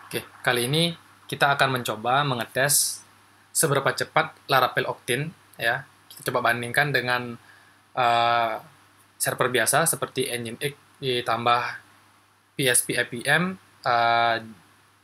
Oke, kali ini kita akan mencoba mengetes seberapa cepat Laravel Octane ya. Kita coba bandingkan dengan uh, server biasa seperti Nginx ditambah PHP APM.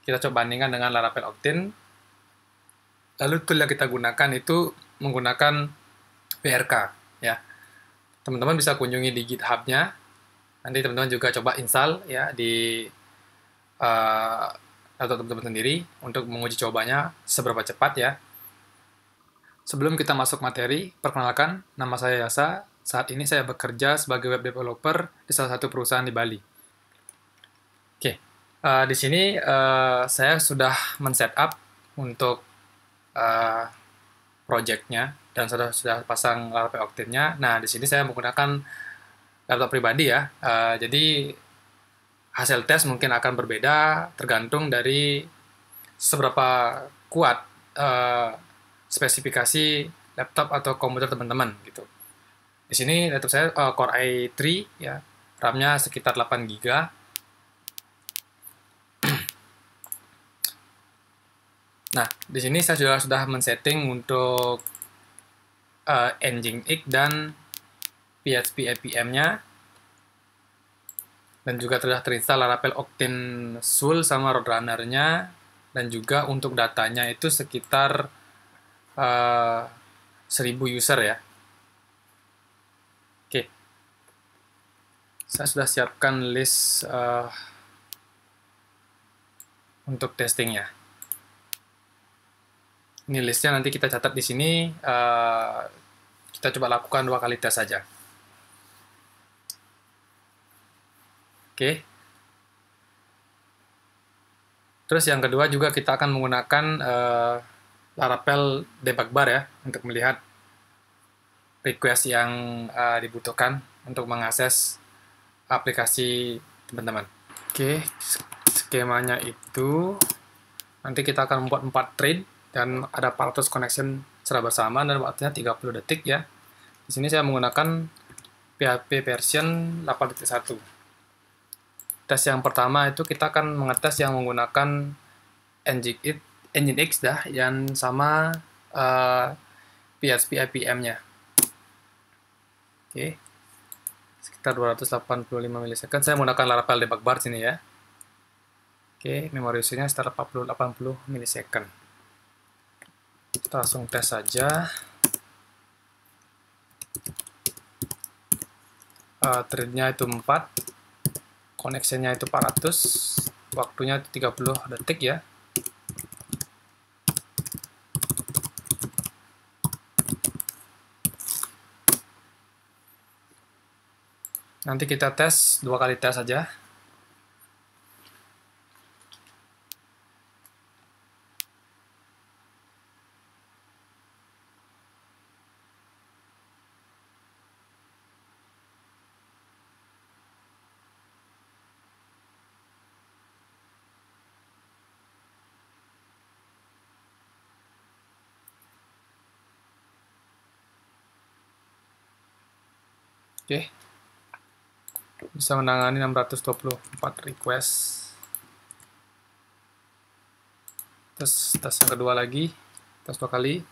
Kita coba bandingkan dengan Laravel Octane. Lalu tool yang kita gunakan itu menggunakan PRK ya. Teman-teman bisa kunjungi di GitHub-nya. Nanti teman-teman juga coba install ya di uh, atau teman-teman sendiri untuk menguji cobanya seberapa cepat ya. Sebelum kita masuk materi, perkenalkan, nama saya Yasa. Saat ini saya bekerja sebagai web developer di salah satu perusahaan di Bali. Oke, di sini saya sudah men-setup untuk uh, project-nya dan sudah pasang Laravel Octane-nya. Nah, di sini saya menggunakan laptop pribadi ya. Jadi hasil tes mungkin akan berbeda tergantung dari seberapa kuat spesifikasi laptop atau komputer teman-teman gitu. Di sini laptop saya Core i3 ya, RAM-nya sekitar 8 GB. Nah, di sini saya sudah men-setting untuk Nginx dan PHP APM-nya, dan juga sudah terinstall Laravel Octane Soul sama Roadrunner-nya, dan juga untuk datanya itu sekitar 1000 user ya. Oke, saya sudah siapkan list untuk testingnya. Ini listnya nanti kita catat di sini. Kita coba lakukan 2 kali tes saja. Oke. Terus yang kedua juga kita akan menggunakan Laravel debug bar ya untuk melihat request yang dibutuhkan untuk mengakses aplikasi teman-teman. Oke, skemanya itu nanti kita akan membuat 4 thread dan ada 400 connection secara bersama dan waktunya 30 detik ya. Di sini saya menggunakan PHP version 8.1. Tes yang pertama itu kita akan mengetes yang menggunakan Nginx dah yang sama PHP APM-nya. Oke. Sekitar 285 milisecond. Saya menggunakan Laravel debug bar sini ya. Oke, memori usage-nya sekitar 80 milisecond. Kita langsung tes saja. Thread-nya itu 4, connection-nya itu 400, waktunya 30 detik ya. Nanti kita tes 2 kali tes saja. Oke. Bisa menangani 624 request. Terus tes yang kedua lagi, tes 2 kali.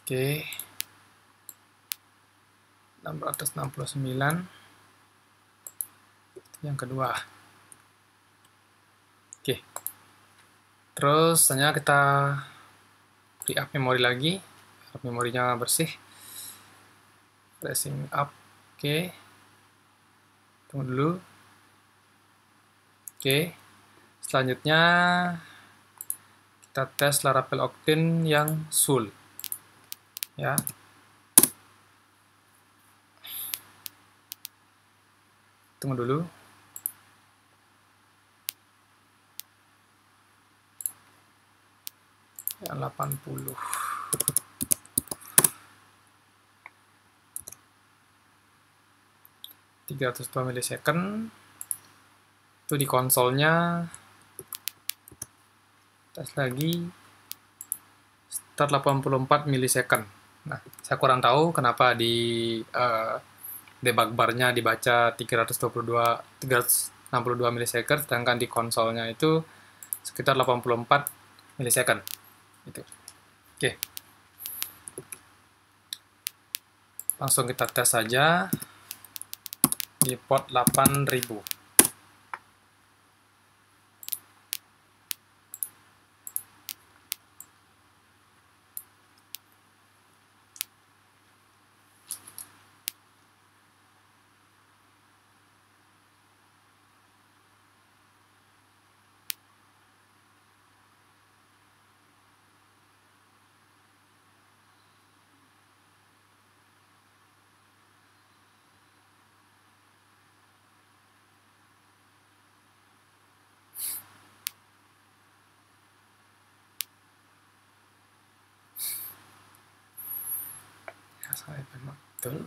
Oke. 669. Yang kedua. Oke. Terus selanjutnya kita free up memori lagi. Memorinya bersih. Pressing up. Oke. Tunggu dulu. Oke. Selanjutnya kita tes Laravel Octane yang Soul. Ya. Tunggu dulu. yang 80. (302 milisecond). Itu di konsolnya. Tes lagi. Start 84 milisecond. Nah, saya kurang tahu kenapa di debug bar-nya dibaca 362 milisecond, sedangkan di konsolnya itu sekitar 84 milisecond. Gitu. Oke. Langsung kita tes saja di port 8000. Saya memang betul.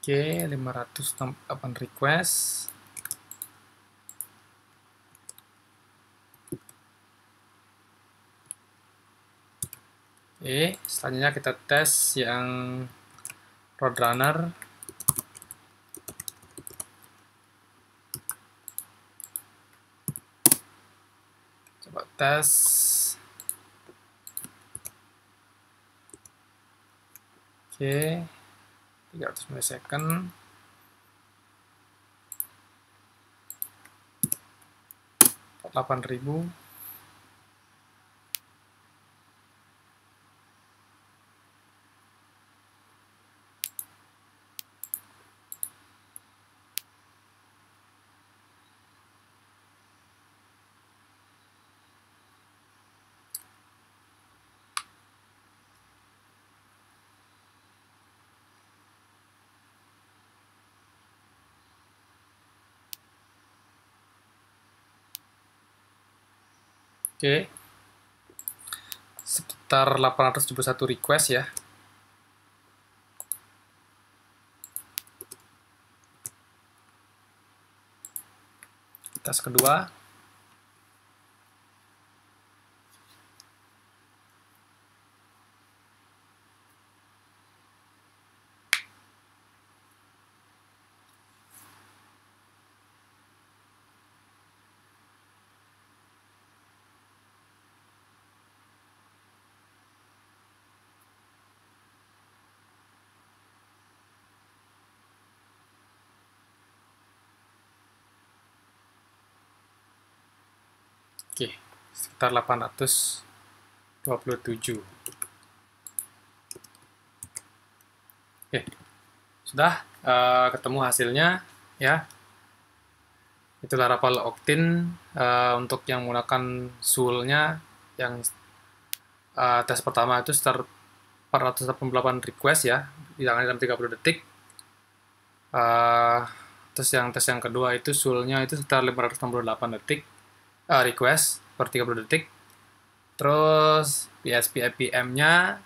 Oke, 568 request. Oke, selanjutnya kita tes yang Roadrunner. Coba tes. Oke, 300 milisecond. Port 8000. Oke, sekitar 871 request ya. Tes kedua. Oke, sekitar 827. Oke, sudah ketemu hasilnya ya. Itu Laravel Octane untuk yang menggunakan SUL-nya yang tes pertama itu sekitar 488 request ya, ditangani dalam 30 detik. Terus yang tes yang kedua itu SUL-nya itu sekitar 568 detik request per 30 detik. Terus PHP APM-nya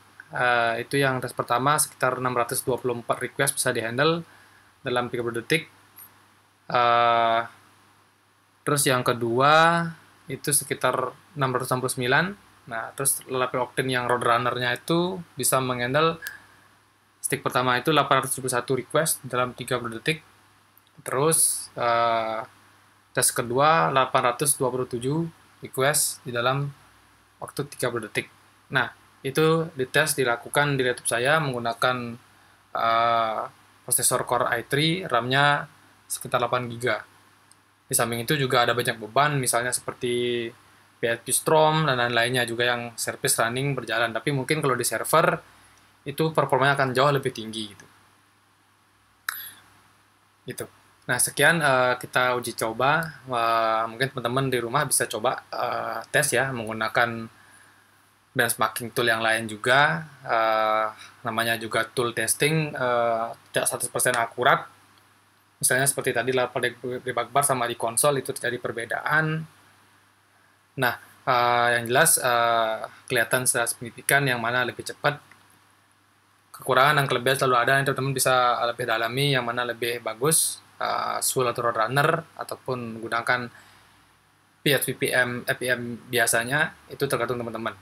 itu yang tes pertama sekitar 624 request bisa dihandle dalam 30 detik. Terus yang kedua itu sekitar 669. Nah, terus Laravel Octane yang Roadrunner-nya itu bisa menghandle stick pertama itu 871 request dalam 30 detik. Terus tes kedua 827 request di dalam waktu 30 detik. Nah, itu dites dilakukan di laptop saya menggunakan prosesor Core i3, RAM-nya sekitar 8 GB. Di samping itu juga ada banyak beban, misalnya seperti PHP Storm dan lain-lainnya juga yang service running berjalan. Tapi mungkin kalau di server, itu performanya akan jauh lebih tinggi gitu. Gitu. Nah, sekian kita uji coba. Mungkin teman-teman di rumah bisa coba tes ya, menggunakan benchmarking tool yang lain juga. Namanya juga tool testing, tidak 100% akurat. Misalnya seperti tadi lapel debug bar sama di konsol itu terjadi perbedaan. Nah, yang jelas kelihatan secara signifikan yang mana lebih cepat. Kekurangan dan kelebihan selalu ada, yang teman-teman bisa lebih dalami yang mana lebih bagus, Swell atau Roadrunner, ataupun menggunakan PHP PM biasanya, itu tergantung teman-teman.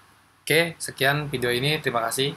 Oke, sekian video ini, terima kasih.